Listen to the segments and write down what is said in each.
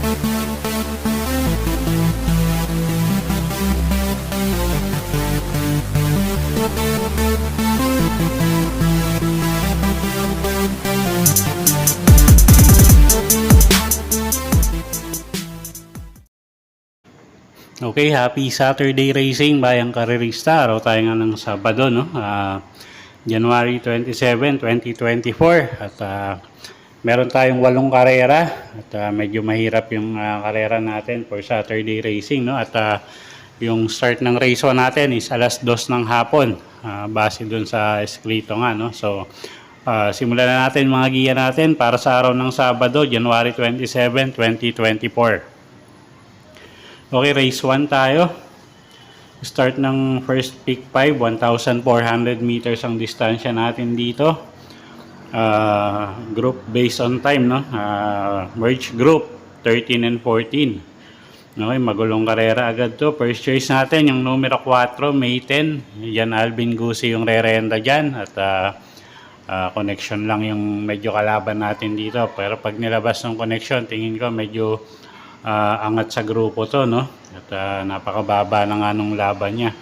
Okay, happy Saturday racing bayang karerista. Araw tayo nga ng Sabado, no? January 27, 2024. At meron tayong 8 karera. At medyo mahirap yung karera natin for Saturday racing, no? At yung start ng race 1 natin is alas 2 ng hapon. Base dun sa eskrito nga, no? So, simulan na natin mga giya natin para sa araw ng Sabado, January 27, 2024. Okay, race 1 tayo. Start ng first pick 5, 1,400 meters ang distansya natin dito. Group based on time, no? Merge group, 13 and 14. Okay, magulong karera agad to. First choice natin, yung numero 4, May 10. Yan, Alvin Gusi yung re-renda dyan. At connection lang yung medyo kalaban natin dito. Pero pag nilabas ng connection, tingin ko medyo angat sa grupo to, no? At napakababa na nga nung laban niya.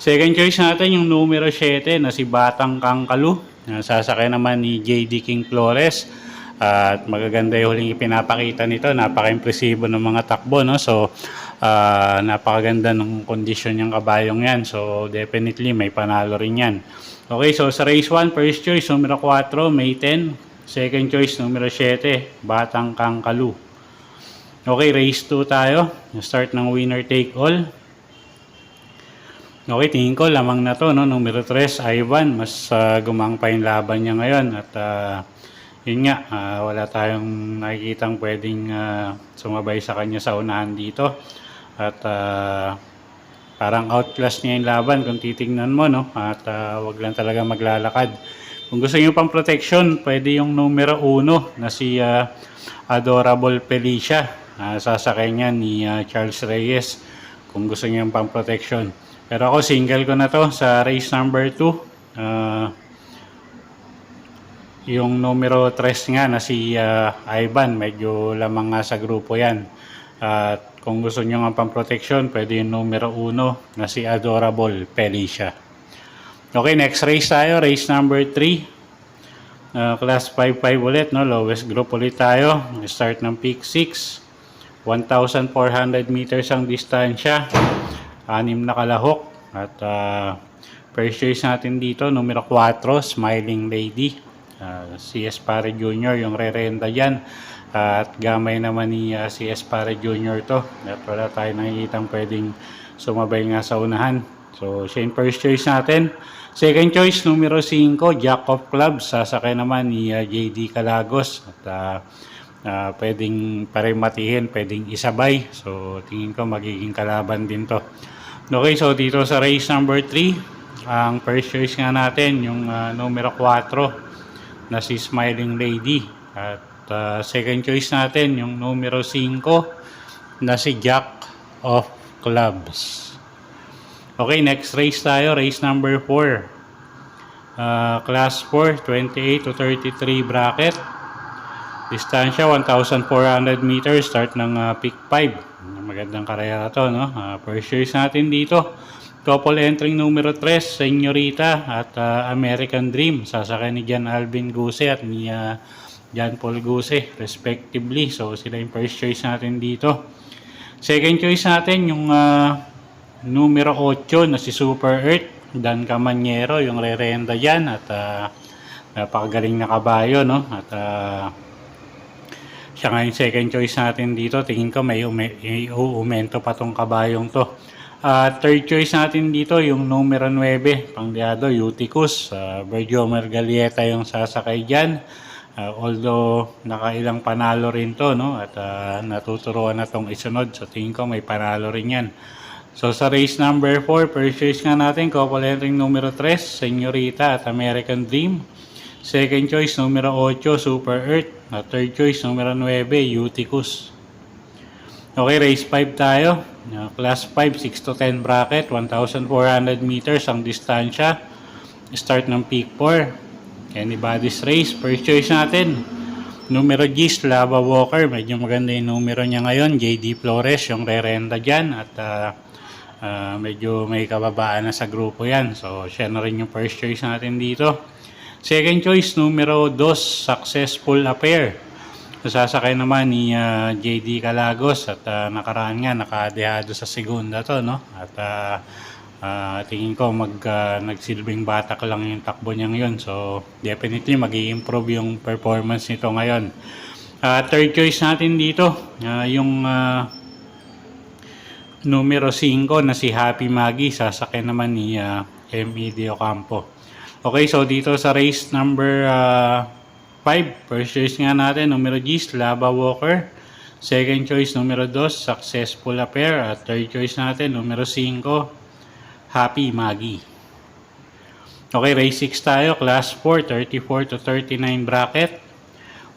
Second choice natin yung numero 7 na si Batang Kangkalu. Sasakay naman ni JD King Flores. At magaganda yung huling ipinapakita nito. Napaka-impresibo ng mga takbo, no? So napakaganda ng kondisyon yung kabayong yan. So definitely may panalo rin yan. Okay, so sa race 1, first choice numero 4, May 10. Second choice numero 7, Batang Kangkalu. Okay, race 2 tayo. Start ng winner take all. Okay, tingin ko lamang na to, no? Numero 3, Ivan. Mas gumang pa yung laban niya ngayon. At yun nga, wala tayong nakikitang pwedeng sumabay sa kanya sa unahan dito. At parang outclass niya yung laban kung titingnan mo, no? At wag lang talaga maglalakad. Kung gusto niyo pang protection, pwede yung numero 1 na si Adorable Felicia. Sasakay niya ni Charles Reyes kung gusto niya pang protection. Pero ako single ko na to sa race number 2. Yung numero 3 nga na si Ivan, medyo lamang nga sa grupo yan. At kung gusto niyo nga pang protection, pwede yung numero 1 na si Adorable Felicia. Okay, next race tayo, race number 3. Class 5-5 ulit, no? Lowest group ulit tayo. Start ng pick 6. 1,400 meters ang distansya. 6 na kalahok. At first choice natin dito, numero 4, Smiling Lady. Si Espare Jr. yung re-renda dyan. At gamay naman ni si Espare Jr. to. At wala tayo nakikitang pwedeng sumabay nga sa unahan. So, siya yung first choice natin. Second choice, numero 5, Jack of Clubs. Sasakay naman ni JD Calagos. At pwedeng parimatihin, pwedeng isabay. So, tingin ko magiging kalaban din to. Okay, so dito sa race number 3, ang first choice nga natin, yung numero 4 na si Smiling Lady. At second choice natin, yung numero 5 na si Jack of Clubs. Okay, next race tayo, race number 4. Class 4, 28 to 33 bracket. Distansya 1,400 meters, start ng pick 5. Magandang karera to, no? First choice natin dito, couple entering numero 3, Senyorita at American Dream. Sasakay ni John Alvin Guse at ni John Paul Guse respectively. So sila yung first choice natin dito. Second choice natin yung numero 8 na si Super Earth, Dan Camanyero yung re-renda dyan. At napakagaling na kabayo, no? At siya nga yung second choice natin dito. Tingin ko may uumento pa tong kabayong to. Third choice natin dito yung numero 9, Pangdiado, Eutychus. Virgil Mergalieta yung sasakay dyan. Although nakailang panalo rin to, no? At natuturuan na tong isunod. So tingin ko may panalo rin yan. So sa race number 4, first choice nga natin, couple entering numero 3, Senyorita at American Dream. Second choice, numero 8, Super Earth. At third choice, numero 9, Eutychus. Okay, race 5 tayo. Class 5, 6 to 10 bracket. 1,400 meters ang distansya. Start ng peak 4. Anybody's race. First choice natin, Numero G, Slava Walker. Medyo maganda yung numero niya ngayon. JD Flores yung re-renta dyan. At medyo may kababaan na sa grupo yan. So, siya na rin yung first choice natin dito. Second choice, numero 2, Successful Affair. Sasakay naman ni JD Calagos. At nakaraan nga, nakadehado sa segunda to, no? At tingin ko nagsilbing batak lang yung takbo niya ngayon. So, definitely mag-i-improve yung performance nito ngayon. Third choice natin dito, yung numero 5 na si Happy Maggie. Sasakay naman ni M.E. De Ocampo. Okay, so dito sa race number 5, first choice nga natin, numero G, Slava Walker. Second choice, numero 2, Successful Affair. At third choice natin, numero 5, Happy Maggie. Okay, race 6 tayo. Class 4, 34 to 39 bracket.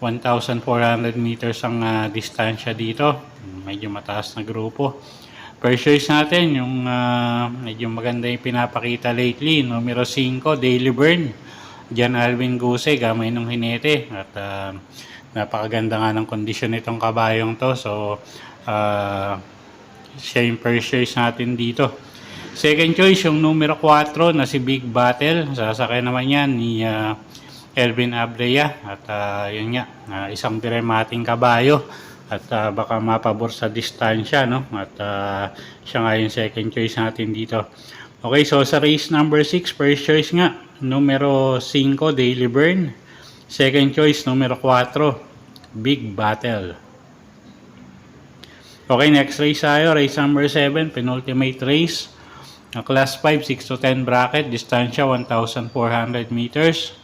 1,400 meters ang distansya dito. Medyo mataas na grupo. First choice natin, yung medyo maganda yung pinapakita lately. Numero 5, Daily Burn. Jan Alvin Guse, gamay ng hinete. At napakaganda nga ng kondisyon nitong kabayong to. So, siya yung first choice natin dito. Second choice, yung numero 4 na si Big Battle. Sasakay naman yan ni Elvin Abreu. At yun nga, isang dramating kabayo. At baka mapabor sa distansya, no? At siya nga yung second choice natin dito. Okay, so sa race number 6, first choice nga, numero 5, Daily Burn. Second choice, numero 4, Big Battle. Okay, next race tayo. Race number 7, penultimate race. Class 5, 6 to 10 bracket, distansya 1,400 meters.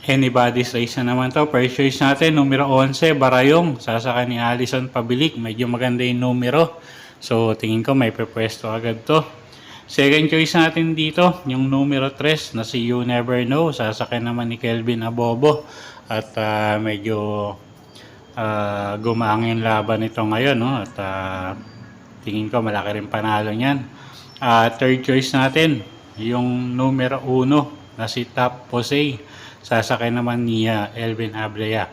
Anybody's race na naman to. First choice natin, numero 11, Barayong. Sasakay ni Alison Pabilik. Medyo maganda yung numero. So, tingin ko may pepwesto agad to. Second choice natin dito, yung numero 3 na si You Never Know. Sasakay naman ni Kelvin Abobo. At medyo gumaang yung laban nito ngayon, no? At tingin ko malaki rin panalo niyan. Third choice natin, yung numero 1 na si Top Jose. Sasakay naman ni Elvin Abreu.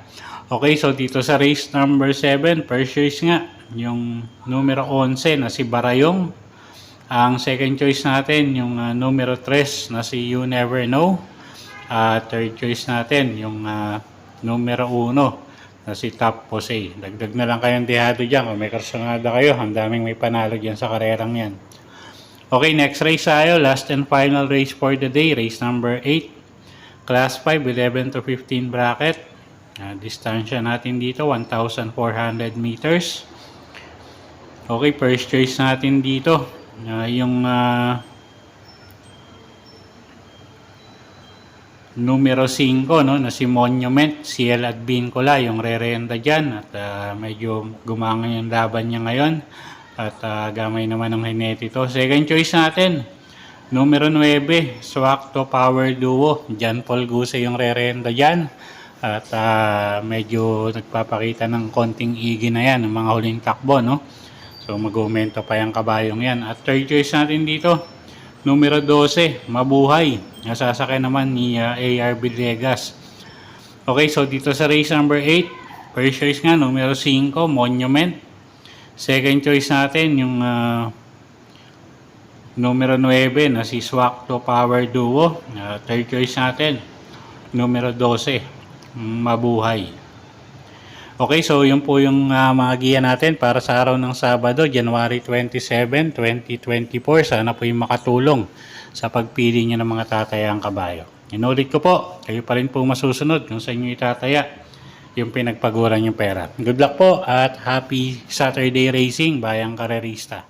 Okay, so dito sa race number 7, first choice nga, yung numero 11 na si Barayong. Ang second choice natin, yung numero 3 na si You Never Know. Third choice natin, yung numero 1 na si Top Jose. Dagdag na lang kayong dehado dyan. Kung may karsonada kayo, ang daming may panalo dyan sa karerang yan. Okay, next race tayo. Last and final race for the day. Race number 8. Class 5, 11 to 15 bracket. Distansya natin dito, 1,400 meters. Okay, first choice natin dito. Yung numero 5, no, na si Monument, CL at Bincola, yung re-renta dyan. At medyo gumangan yung laban niya ngayon. At gamay naman ng hinete ito. Second choice natin, numero 9, Swakto Power Duo. Jan Paul Guse yung re-renta dyan. At medyo nagpapakita ng konting igi na yan, ng mga huling takbo, no? So mag-aumento pa yung kabayong yan. At third choice natin dito, numero 12, Mabuhay. Nasasakay naman ni AR Villegas. Okay, so dito sa race number 8, first choice nga, numero 5, Monument. Second choice natin, yung numero 9 na si Swakto Power Duo. Third choice natin, numero 12, Mabuhay. Okay, so yun po yung mga giya natin para sa araw ng Sabado, January 27, 2024. Sana po yung makatulong sa pagpili nyo ng mga tatayang kabayo. Inulit ko po, kayo pa rin po masusunod kung sa inyo itataya yung pinagpaguran yung pera. Good luck po at happy Saturday racing, bayang karerista.